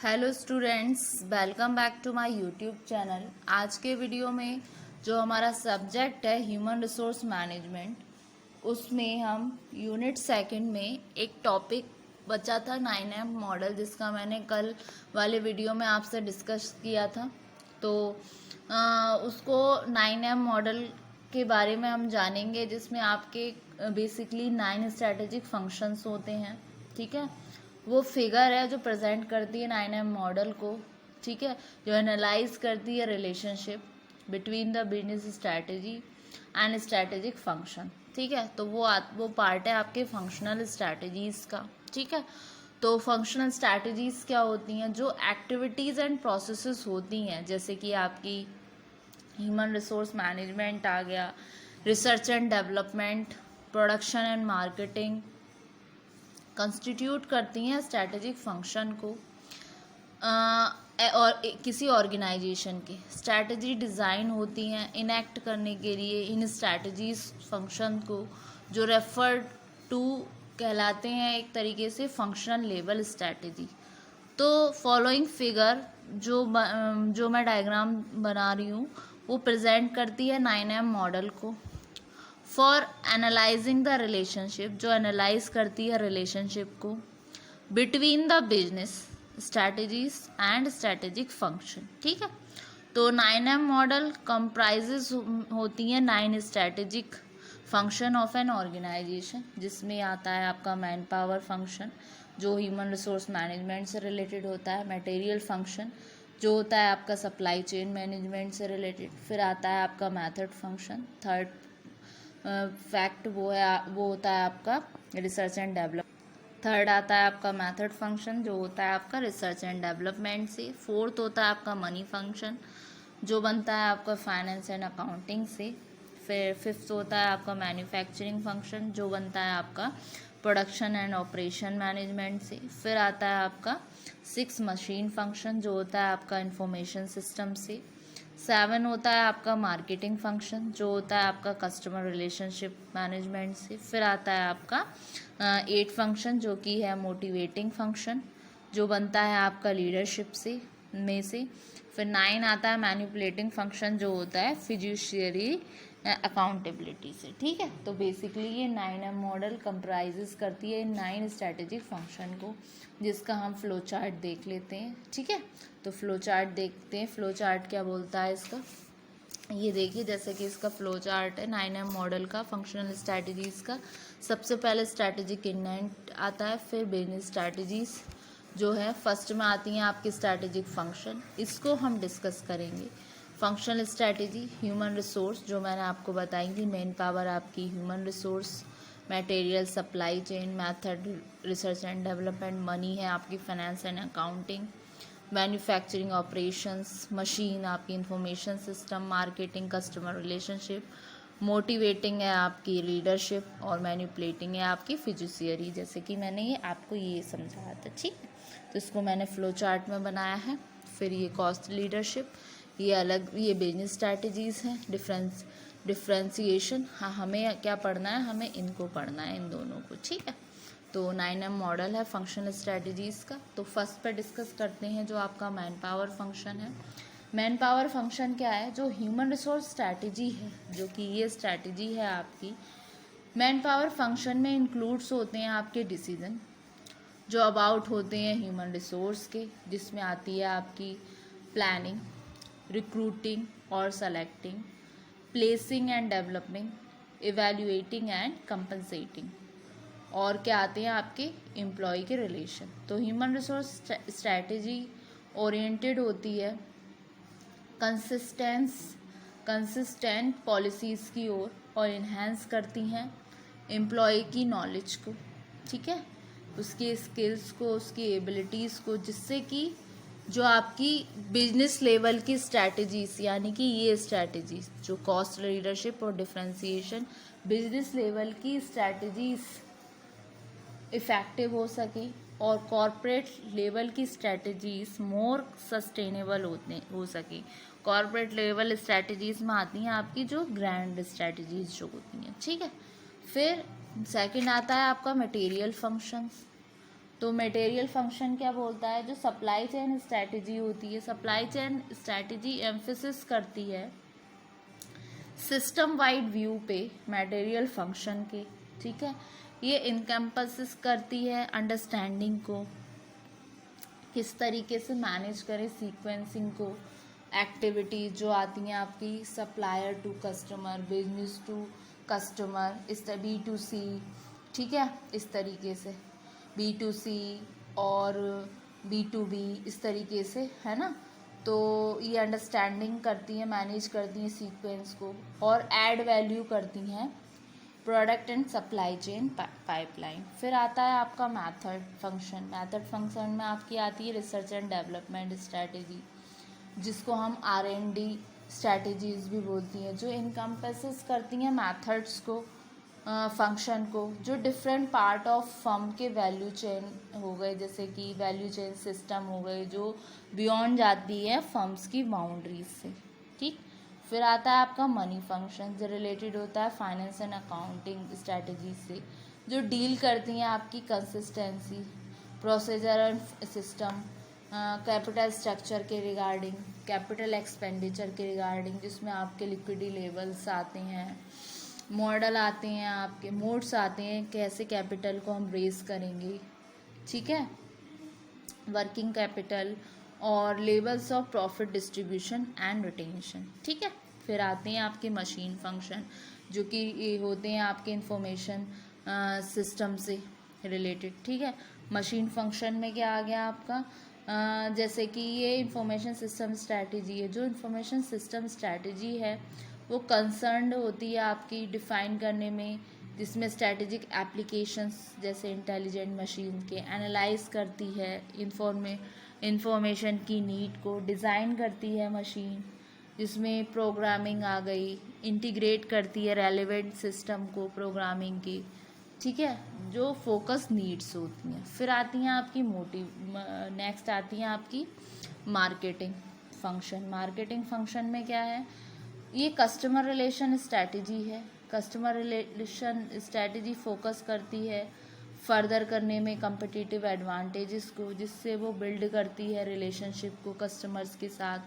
Hello students, welcome back to my YouTube channel. आज के video में जो हमारा सब्जेक्ट है ह्यूमन रिसोर्स मैनेजमेंट, उसमें हम यूनिट सेकंड में एक टॉपिक बचा था 9M मॉडल, जिसका मैंने कल वाले वीडियो में आपसे डिस्कस किया था। तो उसको 9M मॉडल के बारे में हम जानेंगे, जिसमें आपके बेसिकली 9 स्ट्रेटेजिक फंक्शंस होते हैं। ठीक है, वो फिगर है जो प्रेजेंट करती है 9M मॉडल को। ठीक है, जो एनालाइज करती है relationship between the business strategy and strategic function. ठीक है, तो वो पार्ट है आपके फंक्शनल स्ट्रैटेजीज का। ठीक है, तो फंक्शनल स्ट्रैटेजीज क्या होती हैं? जो एक्टिविटीज़ एंड प्रोसेसेस होती हैं, जैसे कि आपकी ह्यूमन रिसोर्स मैनेजमेंट आ गया, research and development, production and marketing, constitute करती हैं स्ट्रैटेजिक फंक्शन को। और किसी ऑर्गेनाइजेशन के स्ट्रैटेजी डिज़ाइन होती हैं इनेक्ट करने के लिए इन स्ट्रैटेजीज फंक्शन को, जो रेफर्ड टू कहलाते हैं एक तरीके से फंक्शनल लेवल स्ट्रैटेजी। तो फॉलोइंग फिगर जो मैं डायग्राम बना रही हूँ, वो प्रेजेंट करती है 9M मॉडल को। फॉर एनालाइजिंग द रिलेशनशिप, जो एनालाइज करती है रिलेशनशिप को between the business strategies and strategic function. ठीक है, तो 9M मॉडल कंप्राइजेस होती हैं 9 strategic function of an organisation, जिसमें आता है आपका मैन पावर फंक्शन, जो ह्यूमन रिसोर्स मैनेजमेंट से रिलेटेड होता है। मटेरियल फंक्शन, जो होता है आपका सप्लाई चेन मैनेजमेंट से रिलेटेड। फिर आता है आपका मेथड फंक्शन। थर्ड फैक्ट वो होता है आपका रिसर्च एंड डेवलप। थर्ड आता है आपका मेथड फंक्शन, जो होता है आपका रिसर्च एंड डेवलपमेंट से। फोर्थ होता है आपका मनी फंक्शन, जो बनता है आपका फाइनेंस एंड अकाउंटिंग से। फिर फिफ्थ होता है आपका मैन्युफैक्चरिंग फंक्शन, जो बनता है आपका प्रोडक्शन एंड ऑपरेशन मैनेजमेंट से। फिर आता है आपका सिक्स मशीन फंक्शन, जो होता है आपका इंफॉर्मेशन सिस्टम से। 7 होता है आपका मार्केटिंग फंक्शन, जो होता है आपका कस्टमर रिलेशनशिप मैनेजमेंट से। फिर आता है आपका 8 फंक्शन, जो कि है मोटिवेटिंग फंक्शन, जो बनता है आपका लीडरशिप से। फिर 9 आता है मैनिपुलेटिंग फंक्शन, जो होता है फिड्यूशियरी अकाउंटेबिलिटी से। ठीक है, तो बेसिकली ये 9M मॉडल कंप्राइजेस करती है 9 स्ट्रैटेजिक फंक्शन को, जिसका हम फ्लो चार्ट देख लेते हैं। ठीक है, तो फ्लो चार्ट देखते हैं। फ्लो चार्ट क्या बोलता है इसका, ये देखिए। जैसे कि इसका फ्लो चार्ट है 9M मॉडल का फंक्शनल स्ट्रैटेजीज का। सबसे पहले स्ट्रैटेजिक इंटेंट आता है, फिर बिजनेस स्ट्रैटेजीज जो है फर्स्ट में आती हैं आपकी स्ट्रैटेजिक फंक्शन, इसको हम डिस्कस करेंगे। फंक्शनल स्ट्रैटेजी ह्यूमन रिसोर्स, जो मैंने आपको बताई थी, मेन पावर आपकी human resource, material supply chain, method research and development, money है आपकी finance and accounting, manufacturing operations, machine आपकी information system, marketing customer relationship, motivating है आपकी लीडरशिप, और मैनिपुलेटिंग है आपकी फिड्यूशियरी। जैसे कि मैंने ये आपको ये समझाया था। ठीक है, तो इसको मैंने फ्लो चार्ट में बनाया है। फिर ये कॉस्ट लीडरशिप, ये अलग, ये बिजनेस स्ट्रैटेजीज हैं। डिफ्रेंसिएशन, हाँ हमें क्या पढ़ना है, हमें इनको पढ़ना है, इन दोनों को। ठीक है, तो 9M मॉडल है फंक्शनल स्ट्रैटेजीज का। तो फर्स्ट पे डिस्कस करते हैं जो आपका मैन पावर फंक्शन है। मैन पावर फंक्शन क्या है? जो ह्यूमन रिसोर्स स्ट्रैटेजी है, जो कि ये स्ट्रैटेजी है आपकी मैन पावर फंक्शन में इंक्लूड्स होते हैं आपके डिसीजन जो अबाउट होते हैं ह्यूमन रिसोर्स के, जिसमें आती है आपकी प्लानिंग, रिक्रूटिंग और selecting, placing and developing, evaluating and compensating, और क्या आते हैं आपके एम्प्लॉय के रिलेशन। तो ह्यूमन रिसोर्स स्ट्रैटेजी ओरिएंटेड होती है कंसिस्टेंट पॉलिसीज़ की ओर और इन्हेंस करती हैं एम्प्लॉय की नॉलेज को। ठीक है, उसकी स्किल्स को, उसकी एबिलिटीज़ को, जिससे कि जो आपकी बिजनेस लेवल की स्ट्रैटेजीज, यानी कि ये स्ट्रैटेजीज जो कॉस्ट लीडरशिप और डिफरेंशिएशन, बिजनेस लेवल की स्ट्रैटेजीज इफ़ेक्टिव हो सके, और कॉरपोरेट लेवल की स्ट्रैटेजीज मोर सस्टेनेबल हो सके। कॉरपोरेट लेवल स्ट्रैटेजीज में आती हैं आपकी जो ग्रैंड स्ट्रैटेजीज जो होती हैं। ठीक है, फिर सेकंड आता है आपका मटेरियल फंक्शंस। तो मटेरियल फंक्शन क्या बोलता है, जो सप्लाई चेन स्ट्रैटेजी होती है, सप्लाई चेन स्ट्रैटेजी एम्फेसिस करती है सिस्टम वाइड व्यू पे मटेरियल फंक्शन के, ठीक है। ये इनकम्पसिस करती है अंडरस्टैंडिंग को, किस तरीके से मैनेज करें सीक्वेंसिंग को, एक्टिविटीज जो आती हैं आपकी supplier to customer, business to customer, इस B2C, ठीक है, इस तरीके से B2C और B2B इस तरीके से, है ना। तो ये अंडरस्टैंडिंग करती हैं, मैनेज करती हैं सीक्वेंस को और ऐड वैल्यू करती हैं product and supply chain pipeline. फिर आता है आपका मेथड फंक्शन। मेथड फंक्शन में आपकी आती है रिसर्च एंड डेवलपमेंट स्ट्रैटेजी, जिसको हम R&D स्ट्रैटेजीज भी बोलती हैं, जो इनकम्पेसेस करती हैं मेथड्स को, फंक्शन को, जो डिफरेंट पार्ट ऑफ फर्म के वैल्यू चेन हो गए, जैसे कि वैल्यू चेन सिस्टम हो गए, जो बियॉन्ड जाती है फर्म्स की बाउंड्रीज से, ठीक। फिर आता है आपका मनी फंक्शन, जो रिलेटेड होता है फाइनेंस एंड अकाउंटिंग स्ट्रैटेजी से, जो डील करती हैं आपकी consistency, procedure and system, capital structure के रिगार्डिंग, कैपिटल एक्सपेंडिचर के रिगार्डिंग, जिसमें आपके लिक्विडिटी लेवल्स आते हैं, मॉडल आते हैं, आपके मोड्स आते हैं, कैसे कैपिटल को हम रेज करेंगे, ठीक है, वर्किंग कैपिटल और levels of profit distribution and retention, ठीक है। फिर आते हैं आपके मशीन फंक्शन, जो कि होते हैं आपके इंफॉर्मेशन सिस्टम से रिलेटेड, ठीक है। मशीन फंक्शन में क्या आ गया आपका, जैसे कि ये इंफॉर्मेशन सिस्टम स्ट्रैटेजी है, जो इंफॉर्मेशन सिस्टम स्ट्रैटेजी है वो कंसर्न्ड होती है आपकी डिफ़ाइन करने में, जिसमें स्ट्रैटेजिक एप्लीकेशंस जैसे इंटेलिजेंट मशीन के एनालाइज करती है, इंफॉर्मेशन की नीड को डिज़ाइन करती है मशीन, जिसमें प्रोग्रामिंग आ गई, इंटीग्रेट करती है रेलेवेंट सिस्टम को प्रोग्रामिंग की, ठीक है, जो फोकस नीड्स होती हैं। फिर आती हैं आपकी नेक्स्ट आती हैं आपकी मार्केटिंग फंक्शन। मार्केटिंग फंक्शन में क्या है, ये कस्टमर रिलेशन स्ट्रैटेजी है। कस्टमर रिलेशन स्ट्रैटेजी फोकस करती है फर्दर करने में कम्पिटिटिव एडवांटेजेस को, जिससे वो बिल्ड करती है रिलेशनशिप को कस्टमर्स के साथ,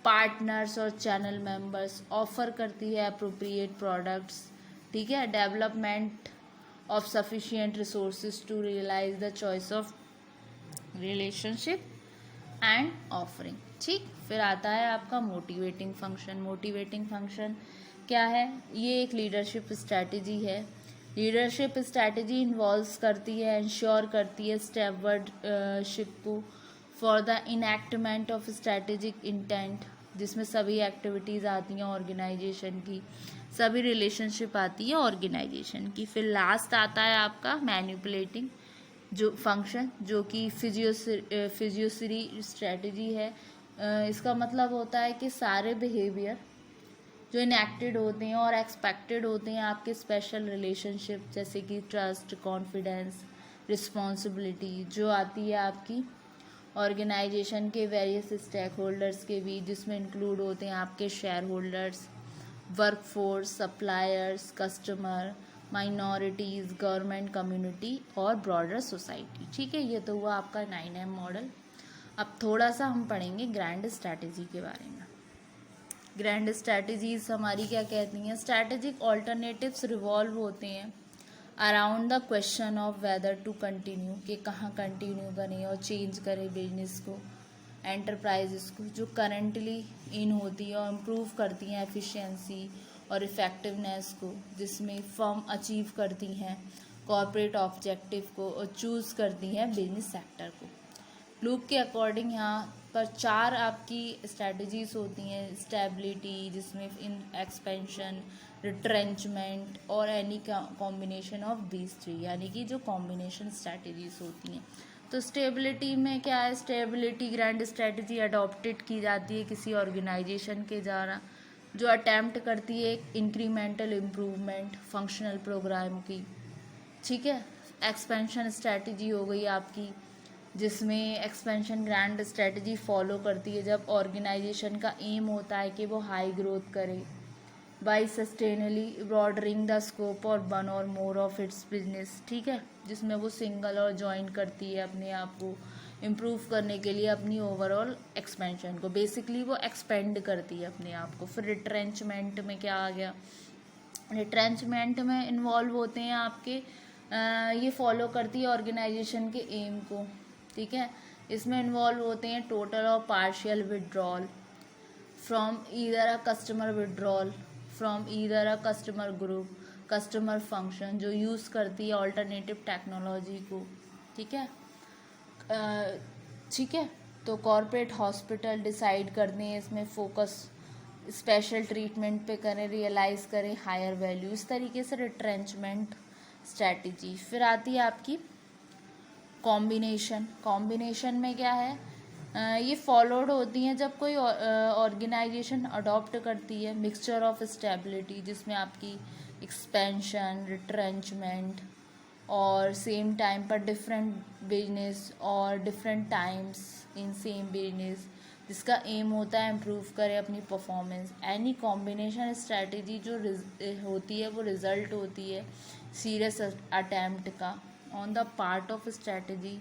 पार्टनर्स और चैनल मेंबर्स, ऑफर करती है अप्रोप्रिएट प्रोडक्ट्स, ठीक है, development of sufficient resources to realise the choice of relationship and offering, ठीक। फिर आता है आपका मोटिवेटिंग फंक्शन। मोटिवेटिंग फंक्शन क्या है, ये एक लीडरशिप स्ट्रैटेजी है। लीडरशिप स्ट्रैटेजी इन्वॉल्व्स करती है, इंश्योर करती है स्टेवर्डशिप को for the enactment of strategic intent, जिसमें सभी एक्टिविटीज़ आती हैं ऑर्गेनाइजेशन की, सभी रिलेशनशिप आती है ऑर्गेनाइजेशन की। फिर लास्ट आता है आपका मैनिपुलेटिंग जो फंक्शन, जो कि फिजियोसरी स्ट्रैटेजी है। इसका मतलब होता है कि सारे बिहेवियर जो इनएक्टेड होते हैं और एक्सपेक्टेड होते हैं आपके स्पेशल रिलेशनशिप, जैसे कि ट्रस्ट, कॉन्फिडेंस, रिस्पॉन्सिबिलिटी, जो आती है आपकी ऑर्गेनाइजेशन के वेरियस स्टेक होल्डर्स के बीच, जिसमें इंक्लूड होते हैं आपके share holders, workforce, suppliers, customer, minorities, government, community और ब्रॉडर सोसाइटी, ठीक है। ये तो हुआ आपका 9M मॉडल। अब थोड़ा सा हम पढ़ेंगे ग्रैंड स्ट्रैटेजी के बारे में। ग्रैंड स्ट्रैटेजीज हमारी क्या कहती हैं, स्ट्रैटेजिक ऑल्टरनेटिव्स रिवॉल्व होते हैं around the question of whether to continue, कि कहाँ कंटिन्यू करें और चेंज करें बिजनेस को, एंटरप्राइजेस को, जो करंटली इन होती है और इम्प्रूव करती हैं एफिशिएंसी और इफ़ेक्टिवनेस को, जिसमें फर्म अचीव करती हैं कॉर्पोरेट ऑब्जेक्टिव को और चूज़ करती हैं बिजनेस सेक्टर को। लूप के अकॉर्डिंग यहाँ पर 4 आपकी स्ट्रैटेजीज होती हैं, स्टेबिलिटी, जिसमें इन एक्सपेंशन, रिट्रेंचमेंट और एनी कॉम्बिनेशन ऑफ दीज 3, यानी कि जो कॉम्बिनेशन स्ट्रैटेजीज होती हैं। तो स्टेबिलिटी में क्या है, स्टेबिलिटी ग्रैंड स्ट्रैटेजी अडॉप्टेड की जाती है किसी ऑर्गेनाइजेशन के द्वारा, जो अटैम्प्ट करती है इंक्रीमेंटल इम्प्रूवमेंट फंक्शनल प्रोग्राम की, ठीक है। एक्सपेंशन स्ट्रैटेजी हो गई आपकी, जिसमें एक्सपेंशन ग्रैंड स्ट्रैटेजी फॉलो करती है जब ऑर्गेनाइजेशन का एम होता है कि वो हाई ग्रोथ करे, बाई सस्टेनली ब्रॉडरिंग द स्कोप और वन और मोर ऑफ इट्स बिजनेस, ठीक है, जिसमें वो सिंगल और ज्वाइन करती है अपने आप को इम्प्रूव करने के लिए अपनी ओवरऑल एक्सपेंशन को, बेसिकली वो एक्सपेंड करती है अपने आप को। फिर रिट्रेंचमेंट में क्या आ गया, रिट्रेंचमेंट में इन्वॉल्व होते हैं आपके ये फॉलो करती है ऑर्गेनाइजेशन के एम को, ठीक है। इसमें इन्वॉल्व होते हैं टोटल और partial withdrawal from either a customer withdrawal from either a customer group, customer function जो यूज़ करती है ऑल्टरनेटिव टेक्नोलॉजी को, ठीक है। ठीक है, तो कॉरपोरेट हॉस्पिटल डिसाइड करते हैं इसमें फोकस स्पेशल ट्रीटमेंट पे करें, रियलाइज़ करें हायर वैल्यू, इस तरीके से रिट्रेंचमेंट स्ट्रैटेजी। फिर आती है आपकी कॉम्बिनेशन। कॉम्बिनेशन में क्या है, ये फॉलोड होती हैं जब कोई ऑर्गेनाइजेशन अडॉप्ट करती है मिक्सचर ऑफ स्टेबिलिटी, जिसमें आपकी एक्सपेंशन, रिट्रेंचमेंट और सेम टाइम पर डिफरेंट बिजनेस और different times in same business, जिसका एम होता है इम्प्रूव करे अपनी परफॉर्मेंस। एनी कॉम्बिनेशन स्ट्रैटेजी जो होती है वो रिजल्ट होती है सीरियस अटैम्प्ट का on the part of strategy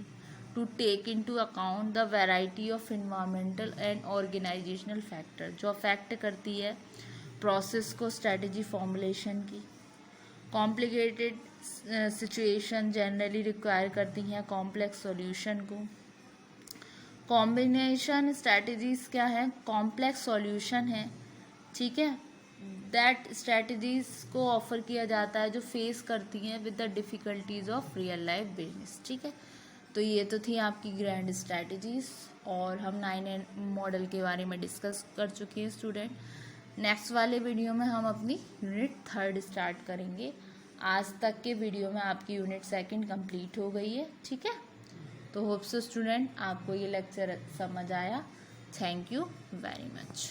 to take into account the variety of environmental and organisational factor, जो अफेक्ट करती है प्रोसेस को स्ट्रैटेजी फॉर्मुलेशन की। कॉम्प्लिकेटेड सिचुएशन जनरली रिक्वायर करती हैं कॉम्प्लेक्स सॉल्यूशन को। कॉम्बिनेशन स्ट्रैटेजीज क्या है, कॉम्प्लेक्स सॉल्यूशन है, ठीक है, दैट स्ट्रैटेजीज को ऑफर किया जाता है जो फेस करती हैं with the difficulties of real life business, ठीक है। तो ये तो थी आपकी ग्रैंड स्ट्रैटेजीज और हम 9 मॉडल के बारे में डिस्कस कर चुके हैं स्टूडेंट। नेक्स्ट वाले वीडियो में हम अपनी यूनिट 3 स्टार्ट करेंगे। आज तक के वीडियो में आपकी यूनिट 2 कंप्लीट हो गई है, ठीक है। तो होप सो स्टूडेंट आपको ये लेक्चर समझ आया। Thank you very much.